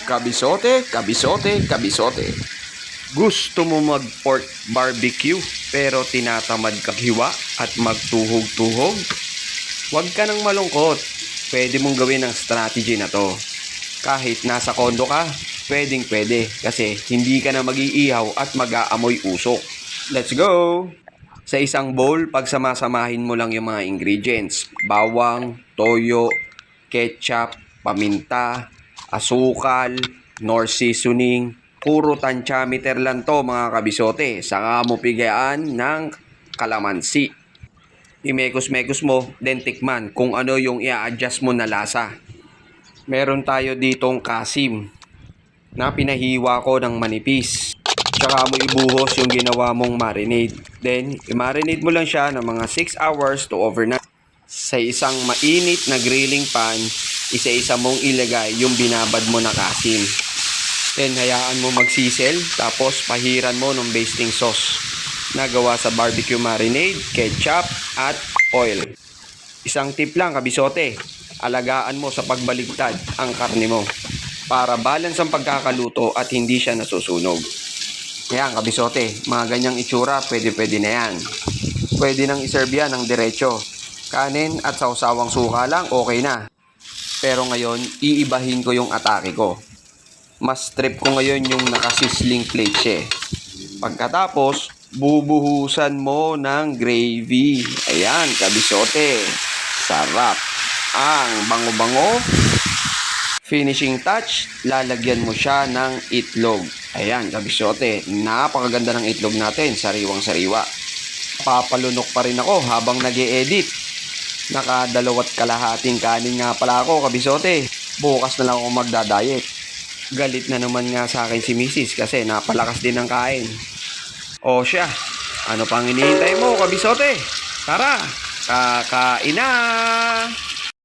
Kabisote, kabisote, kabisote. Gusto mo mag-pork barbecue pero tinatamad kang hiwa at magtuhog-tuhog? Huwag ka nang malungkot. Pwede mong gawin ang strategy na to. Kahit nasa kondo ka, pwedeng pwede kasi hindi ka na mag-iihaw at mag-aamoy usok. Let's go! Sa isang bowl, pagsamasamahin mo lang yung mga ingredients. Bawang, toyo, ketchup, paminta, asukal, Knorr seasoning. Puro tansyameter lang to mga kabisote. Saka mo pigayaan ng kalamansi. Imekos-mekos mo, then tikman kung ano yung i-adjust mo na lasa. Meron tayo ditong kasim na pinahiwa ko ng manipis. Tsaka mo ibuhos yung ginawa mong marinade. Then, i-marinate mo lang siya ng mga 6 hours to overnight. Sa isang mainit na grilling pan, isa-isa mong ilagay yung binabad mo na kasim. Then, hayaan mo magsisil, tapos pahiran mo ng basting sauce na gawa sa barbecue marinade, ketchup, at oil. Isang tip lang kabisote, alagaan mo sa pagbaligtad ang karne mo para balance ang pagkakaluto at hindi siya nasusunog. Yan kabisote, mga ganyang itsura, pwede na yan. Pwede nang iserve yan ng diretso. Kanin at sausawang suka lang, okay na. Pero ngayon, iibahin ko yung atake ko. Mas trip ko ngayon yung nakasisling plate siya. Pagkatapos, bubuhusan mo ng gravy. Ayan, kabisote. Sarap. Ang bango-bango. Finishing touch, lalagyan mo siya ng itlog. Ayan, kabisote. Napakaganda ng itlog natin. Sariwang-sariwa. Papalunok pa rin ako habang nag-e-edit. Nakadalawat kalahating kanin nga pala ako, kabisote. Bukas na lang ako magda-diet. Galit na naman nga sa akin si Mrs. kasi napalakas din ang kain. O siya, ano pang hinihintay mo, kabisote? Tara, kakain na!